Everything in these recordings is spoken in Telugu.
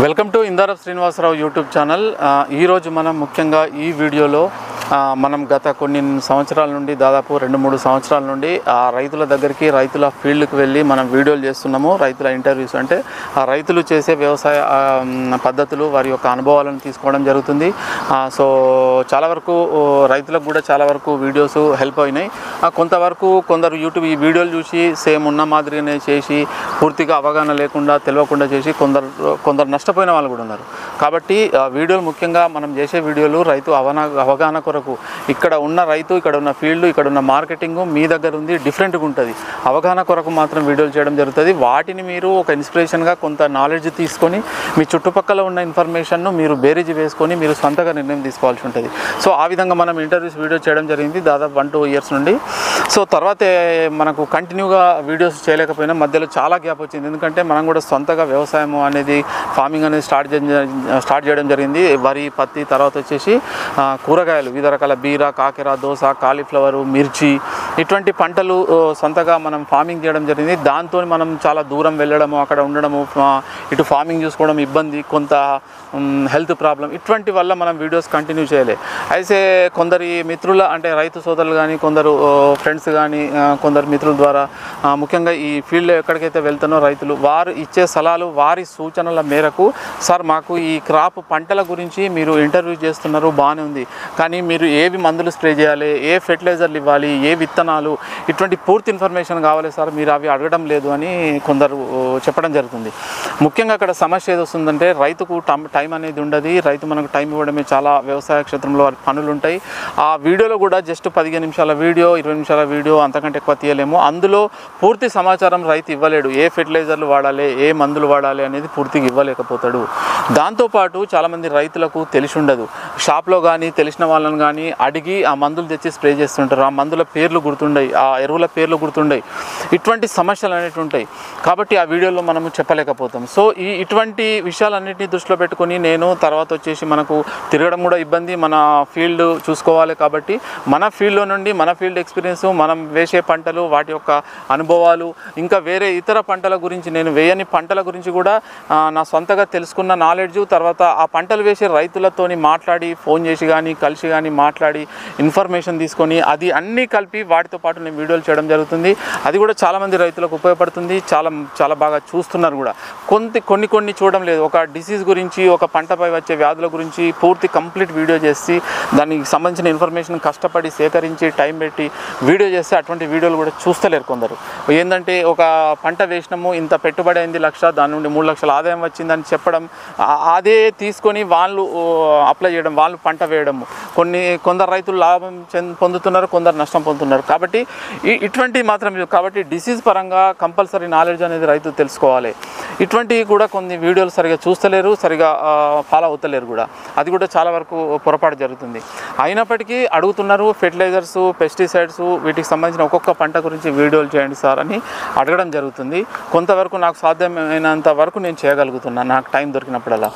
Welcome to Indarapu Srinivasarao YouTube channel. ఈరోజు మనం ముఖ్యంగా ఈ వీడియోలో మనం గత కొన్ని సంవత్సరాల నుండి దాదాపు 2-3 సంవత్సరాల నుండి రైతుల దగ్గరికి రైతుల ఫీల్డ్కి వెళ్ళి మనం వీడియోలు చేస్తున్నాము. రైతుల ఇంటర్వ్యూస్ అంటే ఆ రైతులు చేసే వ్యవసాయ పద్ధతులు వారి యొక్క అనుభవాలను తీసుకోవడం జరుగుతుంది. సో చాలా వరకు రైతులకు కూడా చాలా వరకు వీడియోస్ హెల్ప్ అయినాయి. కొంతవరకు కొందరు యూట్యూబ్ ఈ వీడియోలు చూసి సేమ్ ఉన్న మాదిరిగానే చేసి పూర్తిగా అవగాహన లేకుండా తెలియకుండా చేసి కొందరు నష్టపోయిన వాళ్ళు కూడా ఉన్నారు. కాబట్టి వీడియోలు ముఖ్యంగా మనం చేసే వీడియోలు రైతు అవగాహన కొరకు ఇక్కడ ఉన్న రైతు, ఇక్కడ ఉన్న ఫీల్డ్, ఇక్కడ ఉన్న మార్కెటింగ్ మీ దగ్గర ఉంది, డిఫరెంట్గా ఉంటుంది. అవగాహన కొరకు మాత్రం వీడియోలు చేయడం జరుగుతుంది. వాటిని మీరు ఒక ఇన్స్పిరేషన్గా కొంత నాలెడ్జ్ తీసుకొని మీ చుట్టుపక్కల ఉన్న ఇన్ఫర్మేషన్ను మీరు బేరీజ్ వేసుకొని మీరు సొంతగా నిర్ణయం తీసుకోవాల్సి ఉంటుంది. సో ఆ విధంగా మనం ఇంటర్వ్యూస్ వీడియో చేయడం జరిగింది దాదాపు 1-2 ఇయర్స్ నుండి. సో తర్వాత మనకు కంటిన్యూగా వీడియోస్ చేయలేకపోయినా మధ్యలో చాలా గ్యాప్ వచ్చింది. ఎందుకంటే మనం కూడా సొంతగా వ్యవసాయం అనేది ఫార్మింగ్ అనేది స్టార్ట్ చేయడం జరిగింది. వరి, పత్తి, తర్వాత వచ్చేసి కూరగాయలు వివిధ రకాల బీర, కాకెర, దోస, కాలీఫ్లవరు, మిర్చి ఇటువంటి పంటలు సొంతగా మనం ఫార్మింగ్ చేయడం జరిగింది. దాంతో మనం చాలా దూరం వెళ్ళడము, అక్కడ ఉండడము, ఇటు ఫార్మింగ్ చూసుకోవడం ఇబ్బంది, కొంత హెల్త్ ప్రాబ్లం ఇటువంటి వల్ల మనం వీడియోస్ కంటిన్యూ చేయలే. అయితే కొందరి మిత్రుల అంటే రైతు సోదరులు కానీ, కొందరు ఫ్రెండ్స్ కానీ, కొందరు మిత్రుల ద్వారా ముఖ్యంగా ఈ ఫీల్డ్ ఎక్కడికైతే వెళ్తానో రైతులు వారు ఇచ్చే సలహాలు, వారి సూచనల మేరకు సార్ మాకు ఈ క్రాప్ పంటల గురించి మీరు ఇంటర్వ్యూ చేస్తున్నారు, బాగానే ఉంది, కానీ మీరు ఏవి మందులు స్ప్రే చేయాలి, ఏ ఫెర్టిలైజర్లు ఇవ్వాలి, ఏ విత్తనాలు, ఇటువంటి పూర్తి ఇన్ఫర్మేషన్ కావాలి సార్, మీరు అవి అడగడం లేదు అని కొందరు చెప్పడం జరుగుతుంది. ముఖ్యంగా అక్కడ సమస్య ఏది వస్తుందంటే రైతుకు టైం అనేది ఉండదు. రైతు మనకు టైం ఇవ్వడమే చాలా వ్యవసాయ క్షేత్రంలో పనులు ఉంటాయి. ఆ వీడియోలో కూడా జస్ట్ 15 నిమిషాల వీడియో, 20 నిమిషాల వీడియో అంతకంటే ఎక్కువ తీయలేము. అందులో పూర్తి సమాచారం రైతు ఇవ్వలేడు. ఏ ఫెర్టిలైజర్లు వాడాలి, ఏ మందులు వాడాలి అనేది పూర్తిగా ఇవ్వలేకపోతాడు. దాంతోపాటు చాలామంది రైతులకు తెలిసి ఉండదు. షాప్లో కానీ తెలిసిన వాళ్ళని కానీ అడిగి ఆ మందులు తెచ్చి స్ప్రే చేస్తుంటారు. ఆ మందుల పేర్లు గుర్తుండయి, ఆ ఎరువుల పేర్లు గుర్తుండయి. ఇటువంటి సమస్యలు అనేవి ఉంటాయి. కాబట్టి ఆ వీడియోలో మనము చెప్పలేకపోతాం. సో ఇటువంటి విషయాలన్నింటినీ దృష్టిలో పెట్టుకొని నేను తర్వాత వచ్చేసి మనకు తిరగడం కూడా ఇబ్బంది, మన ఫీల్డ్ చూసుకోవాలి. కాబట్టి మన ఫీల్డ్లో నుండి మన ఫీల్డ్ ఎక్స్పీరియన్స్, మనం వేసే పంటలు, వాటి యొక్క అనుభవాలు, ఇంకా వేరే ఇతర పంటల గురించి, నేను వేయని పంటల గురించి కూడా నా సొంతగా తెలుసుకున్న నాలెడ్జ్, తర్వాత ఆ పంటలు వేసే రైతులతోని మాట్లాడి, ఫోన్ చేసి కానీ కలిసి కానీ మాట్లాడి ఇన్ఫర్మేషన్ తీసుకొని అది అన్నీ కలిపి వాటితో పాటు నేను వీడియోలు చేయడం జరుగుతుంది. అది కూడా చాలామంది రైతులకు ఉపయోగపడుతుంది. చాలా బాగా చూస్తున్నారు కూడా. కొన్ని చూడడం లేదు. ఒక డిసీజ్ గురించి, ఒక పంటపై వచ్చే వ్యాధుల గురించి పూర్తి కంప్లీట్ వీడియో చేసి దానికి సంబంధించిన ఇన్ఫర్మేషన్ కష్టపడి సేకరించి టైం పెట్టి వీడియో చేస్తే అటువంటి వీడియోలు కూడా చూస్తలేరు కొందరు. ఏంటంటే ఒక పంట వేసినాము, ఇంత పెట్టుబడి అయింది 1,00,000, దాని నుండి 3 లక్షల ఆదాయం వచ్చిందని చెప్పడం, అదే తీసుకొని వాళ్ళు అప్లై చేయడం, వాళ్ళు పంట వేయడము. కొందరు రైతులు లాభం పొందుతున్నారు, కొందరు నష్టం పొందుతున్నారు. కాబట్టి ఇటువంటి మాత్రం. కాబట్టి డిసీజ్ పరంగా కంపల్సరీ నాలెడ్జ్ అనేది రైతు తెలుసుకోవాలి. ఇటువంటివి కూడా కొన్ని వీడియోలు సరిగా చూస్తలేరు, సరిగా ఫాలో అవుతలేరు కూడా. అది కూడా చాలా వరకు పొరపాటు జరుగుతుంది. అయినప్పటికీ అడుగుతున్నారు ఫెర్టిలైజర్స్, పెస్టిసైడ్స్, వీటికి సంబంధించిన ఒక్కొక్క పంట గురించి వీడియోలు చేయండి సార్ అని అడగడం జరుగుతుంది. కొంతవరకు నాకు సాధ్యమైనంత వరకు నేను చేయగలుగుతున్నాను, నాకు టైం దొరికినప్పుడల్లా.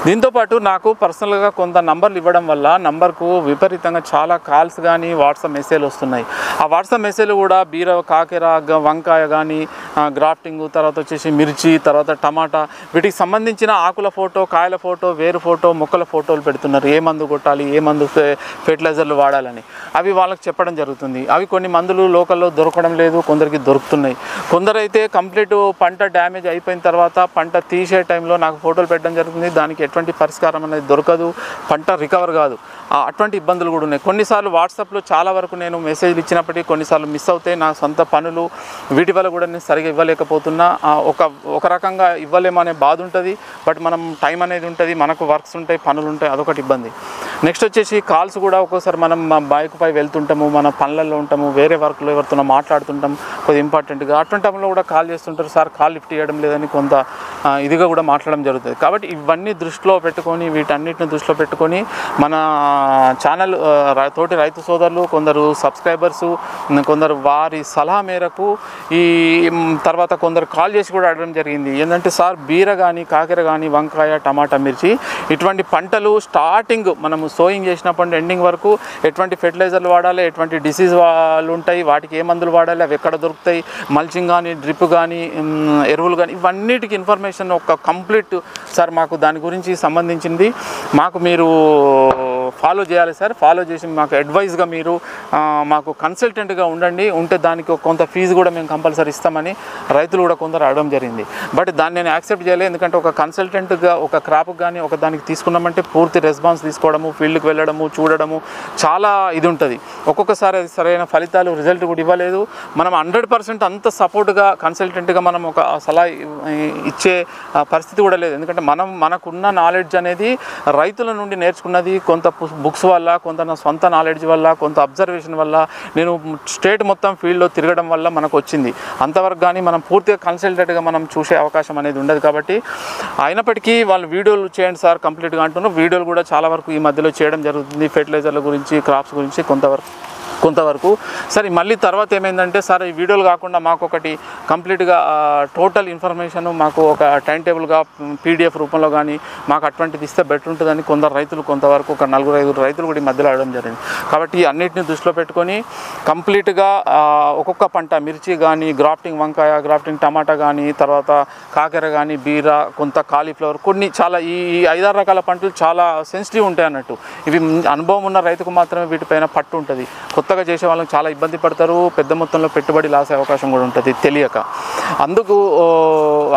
దీంతోపాటు నాకు పర్సనల్గా కొంత నంబర్లు ఇవ్వడం వల్ల నంబర్కు విపరీతంగా చాలా కాల్స్ కానీ వాట్సాప్ మెసేజ్లు వస్తున్నాయి. ఆ వాట్సాప్ మెసేజ్లు కూడా బీర, కాకెర, వంకాయ కానీ, గ్రాఫ్టింగ్, తర్వాత వచ్చేసి మిర్చి, తర్వాత టమాటా, వీటికి సంబంధించిన ఆకుల ఫోటో, కాయల ఫోటో, వేరు ఫోటో, మొక్కల ఫోటోలు పెడుతున్నారు. ఏ మందు కొట్టాలి, ఏ మందు ఫెర్టిలైజర్లు వాడాలని అవి వాళ్ళకి చెప్పడం జరుగుతుంది. అవి కొన్ని మందులు లోకల్లో దొరకడం లేదు, కొందరికి దొరుకుతున్నాయి. కొందరైతే కంప్లీట్ పంట డ్యామేజ్ అయిపోయిన తర్వాత పంట తీసే టైంలో నాకు ఫోటోలు పెట్టడం జరుగుతుంది. దానికి ఎటువంటి పరిష్కారం అనేది దొరకదు, పంట రికవర్ కాదు. అటువంటి ఇబ్బందులు కూడా ఉన్నాయి. కొన్నిసార్లు వాట్సాప్లో చాలా వరకు నేను మెసేజ్లు ఇచ్చినప్పటికీ కొన్నిసార్లు మిస్ అవుతాయి. నా సొంత పనులు వీటి వల్ల కూడా నేను సరిగా ఇవ్వలేకపోతున్నా. ఒక రకంగా ఇవ్వలేమనే బాధ ఉంటుంది. బట్ మనం టైం అనేది ఉంటుంది, మనకు వర్క్స్ ఉంటాయి, పనులు ఉంటాయి, అదొకటి ఇబ్బంది. నెక్స్ట్ వచ్చేసి కాల్స్ కూడా ఒక్కోసారి మనం బైక్ పై వెళ్తుంటాము, మన పనులలో ఉంటాము, వేరే వర్క్లో ఎవరితో మాట్లాడుతుంటాం కొద్దిగా ఇంపార్టెంట్గా. అటువంటి టైంలో కూడా కాల్ చేస్తుంటారు, సార్ కాల్ లిఫ్ట్ చేయడం లేదని కొంత ఇదిగా కూడా మాట్లాడడం జరుగుతుంది. కాబట్టి ఇవన్నీ దృష్టిలో పెట్టుకొని, వీటన్నిటిని దృష్టిలో పెట్టుకొని మన ఛానల్ తోటి రైతు సోదరులు, కొందరు సబ్స్క్రైబర్సు, కొందరు వారి సలహా మేరకు ఈ తర్వాత కొందరు కాల్ చేసి కూడా అడగడం జరిగింది. ఏంటంటే సార్ బీర కానీ, కాకెర కానీ, వంకాయ, టమాటా, మిర్చి ఇటువంటి పంటలు స్టార్టింగ్ మనము సోయింగ్ చేసినప్పుడు ఎండింగ్ వరకు ఎటువంటి ఫెర్టిలైజర్లు వాడాలి, ఎటువంటి డిసీజ్ ఉంటాయి, వాటికి ఏ మందులు వాడాలి, అవి ఎక్కడ దొరుకుతాయి, మల్చింగ్ కానీ, డ్రిప్ కానీ, ఎరువులు కానీ, ఇవన్నిటికి ఇన్ఫర్మేషన్ ఒక కంప్లీట్ సార్ మాకు దాని గురించి సంబంధించింది మాకు మీరు ఫాలో చేయాలి సార్. ఫాలో చేసి మాకు అడ్వైజ్గా మీరు మాకు కన్సల్టెంట్గా ఉంటే దానికి కొంత ఫీజు కూడా మేము కంపల్సరీ ఇస్తామని రైతులు కూడా కొందరు అడగడం జరిగింది. బట్ దాన్ని నేను యాక్సెప్ట్ చేయలేదు. ఎందుకంటే ఒక కన్సల్టెంట్గా ఒక క్రాప్కి కానీ ఒక దానికి తీసుకున్నామంటే పూర్తి రెస్పాన్స్ తీసుకోవడము, ఫీల్డ్కి వెళ్ళడము, చూడడము చాలా ఇది ఉంటుంది. ఒక్కొక్కసారి అది సరైన ఫలితాలు రిజల్ట్ కూడా ఇవ్వలేదు. మనం 100% అంత సపోర్ట్గా కన్సల్టెంట్గా మనం ఒక సలహా ఇచ్చే పరిస్థితి కూడా లేదు. ఎందుకంటే మనకున్న నాలెడ్జ్ అనేది రైతుల నుండి నేర్చుకున్నది, కొంత బుక్స్ వల్ల, కొంత నా సొంత నాలెడ్జ్ వల్ల, కొంత అబ్జర్వేషన్ వల్ల, నేను స్టేట్ మొత్తం ఫీల్డ్లో తిరగడం వల్ల మనకు వచ్చింది. అంతవరకు కానీ మనం పూర్తిగా కన్సల్టెంట్గా మనం చూసే అవకాశం అనేది ఉండదు. కాబట్టి అయినప్పటికీ వాళ్ళు వీడియోలు చేయండి సార్ కంప్లీట్గా అంటున్నారు. వీడియోలు కూడా చాలా వరకు ఈ మధ్యలో చేయడం జరుగుతుంది, ఫెర్టిలైజర్ల గురించి, క్రాప్స్ గురించి కొంతవరకు. సరే మళ్ళీ తర్వాత ఏమైందంటే సార్ ఈ వీడియోలు కాకుండా మాకు ఒకటి కంప్లీట్గా టోటల్ ఇన్ఫర్మేషన్ మాకు ఒక టైం టేబుల్గా PDF రూపంలో కానీ మాకు అటువంటిది ఇస్తే బెటర్ ఉంటుందని కొందరు రైతులు కొంతవరకు ఒక 4-5 రైతులు కూడా ఈ మధ్యలో అడగడం జరిగింది. కాబట్టి అన్నిటిని దృష్టిలో పెట్టుకొని కంప్లీట్గా ఒక్కొక్క పంట మిర్చి కానీ, గ్రాఫ్టింగ్ వంకాయ, గ్రాఫ్టింగ్ టమాటా కానీ, తర్వాత కాకెర కానీ, బీర, కొంత కాలీఫ్లవర్, కొన్ని చాలా ఈ 5-6 రకాల పంటలు చాలా సెన్సిటివ్ ఉంటాయి అన్నట్టు. ఇవి అనుభవం ఉన్న రైతుకు మాత్రమే వీటిపైన పట్టు ఉంటుంది. కొత్తగా చేసే వాళ్ళకి చాలా ఇబ్బంది పడతారు, పెద్ద మొత్తంలో పెట్టుబడి లాస్ అయ్యే అవకాశం కూడా ఉంటుంది తెలియక.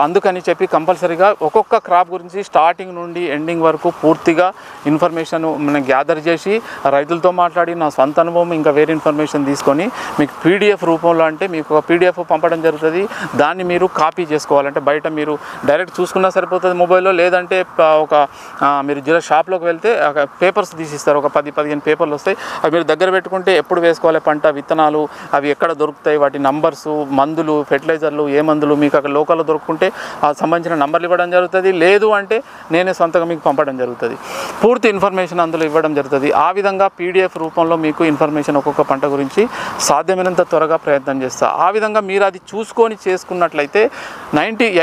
అందుకని చెప్పి కంపల్సరీగా ఒక్కొక్క క్రాప్ గురించి స్టార్టింగ్ నుండి ఎండింగ్ వరకు పూర్తిగా ఇన్ఫర్మేషన్ మనం గ్యాదర్ చేసి రైతులతో మాట్లాడి నా సొంత అనుభవం ఇంకా వేరే ఇన్ఫర్మేషన్ తీసుకొని మీకు PDF రూపంలో అంటే మీకు ఒక PDF పంపడం జరుగుతుంది. దాన్ని మీరు కాపీ చేసుకోవాలంటే బయట మీరు డైరెక్ట్ చూసుకున్నా సరిపోతుంది మొబైల్లో, లేదంటే మీరు జిల్లా షాప్లోకి వెళ్తే పేపర్స్ తీసిస్తారు, ఒక 10-15 పేపర్లు వస్తాయి. అవి మీరు దగ్గర పెట్టుకుంటే ఎప్పుడు వేసుకోవాలి పంట, విత్తనాలు అవి ఎక్కడ దొరుకుతాయి, వాటి నంబర్సు, మందులు, ఫెర్టిలైజర్లు, ఏ మందులు మీకు అక్కడ లోకల్లో దొరుకుంటే ఆ సంబంధించిన నంబర్లు ఇవ్వడం జరుగుతుంది. లేదు అంటే నేనే సొంతంగా మీకు పంపడం జరుగుతుంది. పూర్తి ఇన్ఫర్మేషన్ అందులో ఇవ్వడం జరుగుతుంది. ఆ విధంగా PDF రూపంలో మీకు ఇన్ఫర్మేషన్ ఒక్కొక్క పంట గురించి సాధ్యమైనంత త్వరగా ప్రయత్నం చేస్తా. ఆ విధంగా మీరు అది చూసుకొని చేసుకున్నట్లయితే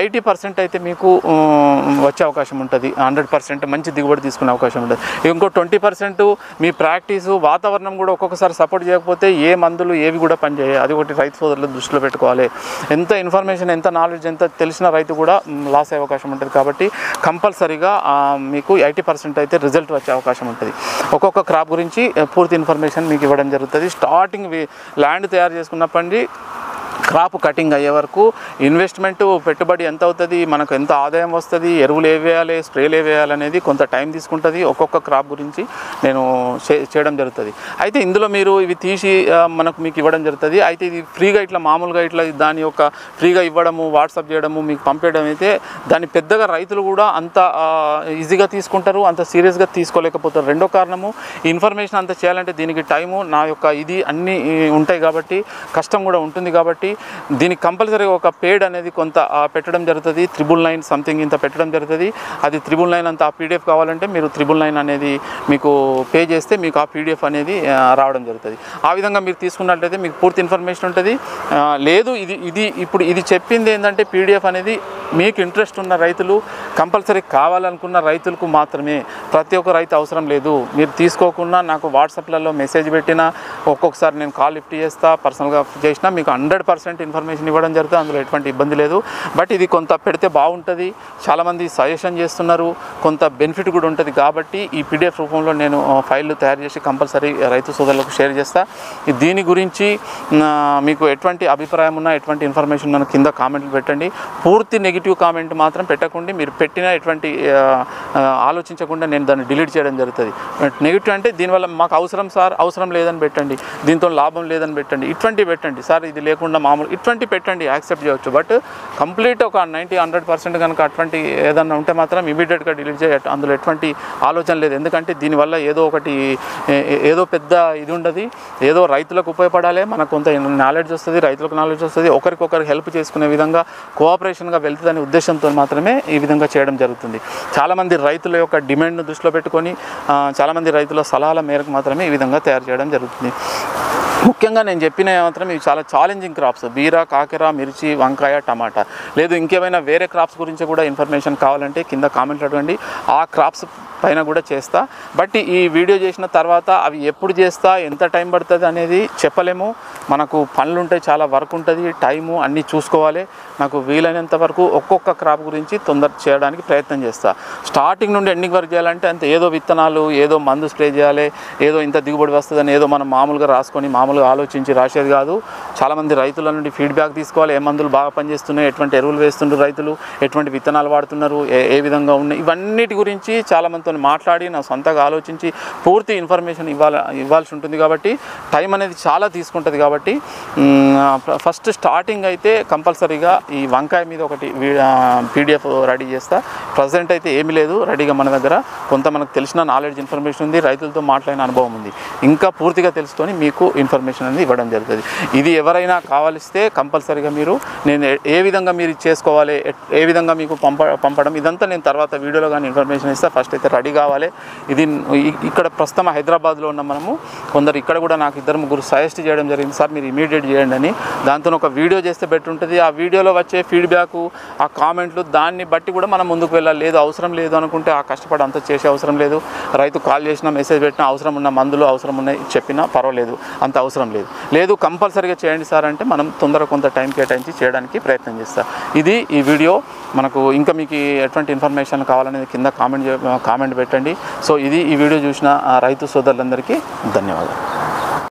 80% అయితే మీకు వచ్చే అవకాశం ఉంటుంది. 100% మంచి దిగుబడి తీసుకునే అవకాశం ఉంటుంది. ఇంకో 20% మీ ప్రాక్టీసు, వాతావరణం కూడా ఒక్కొక్కసారి సపోర్ట్ చేయకపోతే ఏ మందులు ఏవి కూడా పనిచేయాలి. అది ఒకటి రైతు సోదరులు దృష్టిలో పెట్టుకోవాలి. ఎంత ఇన్ఫర్మేషన్, ఎంత నాలెడ్జ్, ఎంత తెలిసిన రైతు కూడా లాస్ అయ్యే అవకాశం ఉంటుంది. కాబట్టి కంపల్సరీగా మీకు 80% అయితే రిజల్ట్ వచ్చే అవకాశం ఉంటుంది. ఒక్కొక్క క్రాప్ గురించి పూర్తి ఇన్ఫర్మేషన్ మీకు ఇవ్వడం జరుగుతుంది. స్టార్టింగ్ ల్యాండ్ తయారు చేసుకున్నప్పటి క్రాప్ కటింగ్ అయ్యే వరకు ఇన్వెస్ట్మెంట్ పెట్టుబడి ఎంత అవుతుంది, మనకు ఎంత ఆదాయం వస్తుంది, ఎరువులు ఏ వేయాలి, స్ప్రేలు ఏ వేయాలి అనేది కొంత టైం తీసుకుంటుంది. ఒక్కొక్క క్రాప్ గురించి నేను చేయడం జరుగుతుంది. అయితే ఇందులో మీరు ఇవి తీసి మీకు ఇవ్వడం జరుగుతుంది. అయితే ఇది ఫ్రీగా ఇట్లా మామూలుగా ఇట్లా దాని యొక్క ఫ్రీగా ఇవ్వడము, వాట్సాప్ చేయడము, మీకు పంపేయడం అయితే దాన్ని పెద్దగా రైతులు కూడా అంత ఈజీగా తీసుకుంటారు, అంత సీరియస్గా తీసుకోలేకపోతారు. రెండో కారణము ఇన్ఫర్మేషన్ అంత చేయాలంటే దీనికి టైము, నా యొక్క ఇది అన్నీ ఉంటాయి కాబట్టి కష్టం కూడా ఉంటుంది. కాబట్టి దీనికి కంపల్సరీగా ఒక పేడ్ అనేది కొంత పెట్టడం జరుగుతుంది. 999 సంథింగ్ ఇంత పెట్టడం జరుగుతుంది. అది 999 అంత ఆ PDF కావాలంటే మీరు 999 అనేది మీకు పే చేస్తే మీకు ఆ PDF అనేది రావడం జరుగుతుంది. ఆ విధంగా మీరు తీసుకున్నట్లయితే మీకు పూర్తి ఇన్ఫర్మేషన్ ఉంటుంది. లేదు ఇప్పుడు ఇది చెప్పింది ఏంటంటే PDF అనేది మీకు ఇంట్రెస్ట్ ఉన్న రైతులు, కంపల్సరీ కావాలనుకున్న రైతులకు మాత్రమే, ప్రతి ఒక్క రైతు అవసరం లేదు. మీరు తీసుకోకుండా నాకు వాట్సాప్లలో మెసేజ్ పెట్టినా, ఒక్కొక్కసారి నేను కాల్ లిఫ్ట్ చేస్తా, పర్సనల్గా చేసినా మీకు 100% ఇన్ఫర్మేషన్ ఇవ్వడం జరుగుతుంది. అందులో ఎటువంటి ఇబ్బంది లేదు. బట్ ఇది కొంత పెడితే బాగుంటుంది, చాలామంది సజెషన్ చేస్తున్నారు, కొంత బెనిఫిట్ కూడా ఉంటుంది. కాబట్టి ఈ PDF రూపంలో నేను ఫైళ్ళు తయారు చేసి కంపల్సరీ రైతు సోదరులకు షేర్ చేస్తా. దీని గురించి మీకు ఎటువంటి అభిప్రాయం ఉన్నా, ఎటువంటి ఇన్ఫర్మేషన్ ఉన్నా కింద కామెంట్లు పెట్టండి. పూర్తి నెగిటివ్ కామెంట్ మాత్రం పెట్టకండి. మీరు పెట్టిన ఎటువంటి ఆలోచించకుండా నేను దాన్ని డిలీట్ చేయడం జరుగుతుంది. నెగిటివ్ అంటే దీనివల్ల మాకు అవసరం సార్, అవసరం లేదని పెట్టండి, దీంతో లాభం లేదని పెట్టండి, ఇటువంటివి పెట్టండి సార్, ఇది లేకుండా మామూలు ఇటువంటి పెట్టండి, యాక్సెప్ట్ చేయవచ్చు. బట్ కంప్లీట్ ఒక 90-100% కనుక అటువంటి ఏదన్నా ఉంటే మాత్రం ఇమీడియట్గా డిలీట్ చేయట్టు. అందులో ఎటువంటి ఆలోచన లేదు. ఎందుకంటే దీనివల్ల ఏదో పెద్ద ఇది ఉండదు. ఏదో రైతులకు ఉపయోగపడాలి, మనకు కొంత నాలెడ్జ్ వస్తుంది, రైతులకు నాలెడ్జ్ వస్తుంది, ఒకరికొకరు హెల్ప్ చేసుకునే విధంగా కోఆపరేషన్గా వెళ్తుందనే ఉద్దేశంతో మాత్రమే ఈ విధంగా చేయడం జరుగుతుంది. చాలామంది రైతుల యొక్క డిమాండ్ను దృష్టిలో పెట్టుకొని చాలామంది రైతుల సలహాల మేరకు మాత్రమే ఈ విధంగా తయారు చేయడం జరుగుతుంది. ముఖ్యంగా నేను చెప్పిన మాత్రం ఇవి చాలా ఛాలెంజింగ్ క్రాప్స్. బీర, కాకర, మిర్చి, వంకాయ, టమాటా. లేదు ఇంకేమైనా వేరే క్రాప్స్ గురించి కూడా ఇన్ఫర్మేషన్ కావాలంటే కింద కామెంట్లు అడగండి, ఆ క్రాప్స్ పైన కూడా చేస్తా. బట్ ఈ వీడియో చేసిన తర్వాత అవి ఎప్పుడు చేస్తా, ఎంత టైం పడుతుంది అనేది చెప్పలేము. మనకు పనులు ఉంటాయి, చాలా వర్క్ ఉంటుంది, టైము అన్నీ చూసుకోవాలి. నాకు వీలైనంత వరకు ఒక్కొక్క క్రాప్ గురించి తొందర చేయడానికి ప్రయత్నం చేస్తా. స్టార్టింగ్ నుండి ఎండింగ్ వరకు చేయాలంటే అంత ఏదో విత్తనాలు, ఏదో మందు స్ప్రే చేయాలి, ఏదో ఇంత దిగుబడి వస్తుందని ఏదో మనం మామూలుగా రాసుకొని మామూలుగా ఆలోచించి రాసేది కాదు. చాలామంది రైతుల నుండి ఫీడ్బ్యాక్ తీసుకోవాలి. ఏ మందులు బాగా పనిచేస్తున్నాయి, ఎటువంటి ఎరువులు వేస్తున్నారు రైతులు, ఎటువంటి విత్తనాలు వాడుతున్నారు, ఏ విధంగా ఉన్నాయి, ఇవన్నిటి గురించి చాలామందితో మాట్లాడి నా సొంతగా ఆలోచించి పూర్తి ఇన్ఫర్మేషన్ ఇవ్వాల్సి ఉంటుంది. కాబట్టి టైం అనేది చాలా తీసుకుంటుంది. కాబట్టి ఫస్ట్ స్టార్టింగ్ అయితే కంపల్సరీగా ఈ వంకాయ మీద ఒకటి పీడిఎఫ్ రెడీ చేస్తా. ప్రజెంట్ అయితే ఏమీ లేదు రెడీగా మన దగ్గర. కొంత మనకు తెలిసిన నాలెడ్జ్ ఇన్ఫర్మేషన్ ఉంది, రైతులతో మాట్లాడిన అనుభవం ఉంది. ఇంకా పూర్తిగా తెలుసుకొని మీకు ఇన్ఫర్మేషన్ అనేది ఇవ్వడం జరుగుతుంది. ఇది ఎవరైనా కావాలిస్తే కంపల్సరీగా మీరు నేను ఏ విధంగా మీరు చేసుకోవాలి, ఏ విధంగా మీకు పంపడం ఇదంతా నేను తర్వాత వీడియోలో కానీ ఇన్ఫర్మేషన్ ఇస్తా. ఫస్ట్ అయితే రెడీ కావాలి. ఇది ఇక్కడ ప్రస్తుతం హైదరాబాద్లో ఉన్న మనము కొందరు ఇక్కడ కూడా నాకు 2-3 సజెస్ట్ చేయడం జరిగింది, సార్ మీరు ఇమీడియట్ చేయండి అని. దాంతో ఒక వీడియో చేస్తే బెటర్ ఉంటుంది. ఆ వీడియోలో వచ్చే ఫీడ్బ్యాక్, ఆ కామెంట్లు, దాన్ని బట్టి కూడా మనం ముందుకు వెళ్ళాలి. లేదు అవసరం లేదు అనుకుంటే ఆ కష్టపడి అంత చేసే అవసరం లేదు. రైతు కాల్ చేసినా, మెసేజ్ పెట్టినా, అవసరం ఉన్న మందులు అవసరం ఉన్నాయి చెప్పినా పర్వాలేదు, అంత అవసరం లేదు. లేదు కంపల్సరీగా చేయండి సార్ అంటే మనం తొందరగా కొంత టైం కేటాయించి చేయడానికి ప్రయత్నం చేస్తాం. ఇది ఈ వీడియో. మనకు ఇంకా మీకు ఎటువంటి ఇన్ఫర్మేషన్ కావాలనేది కింద కామెంట్ పెట్టండి. సో ఇది ఈ వీడియో చూసిన రైతు సోదరులందరికీ ధన్యవాదాలు.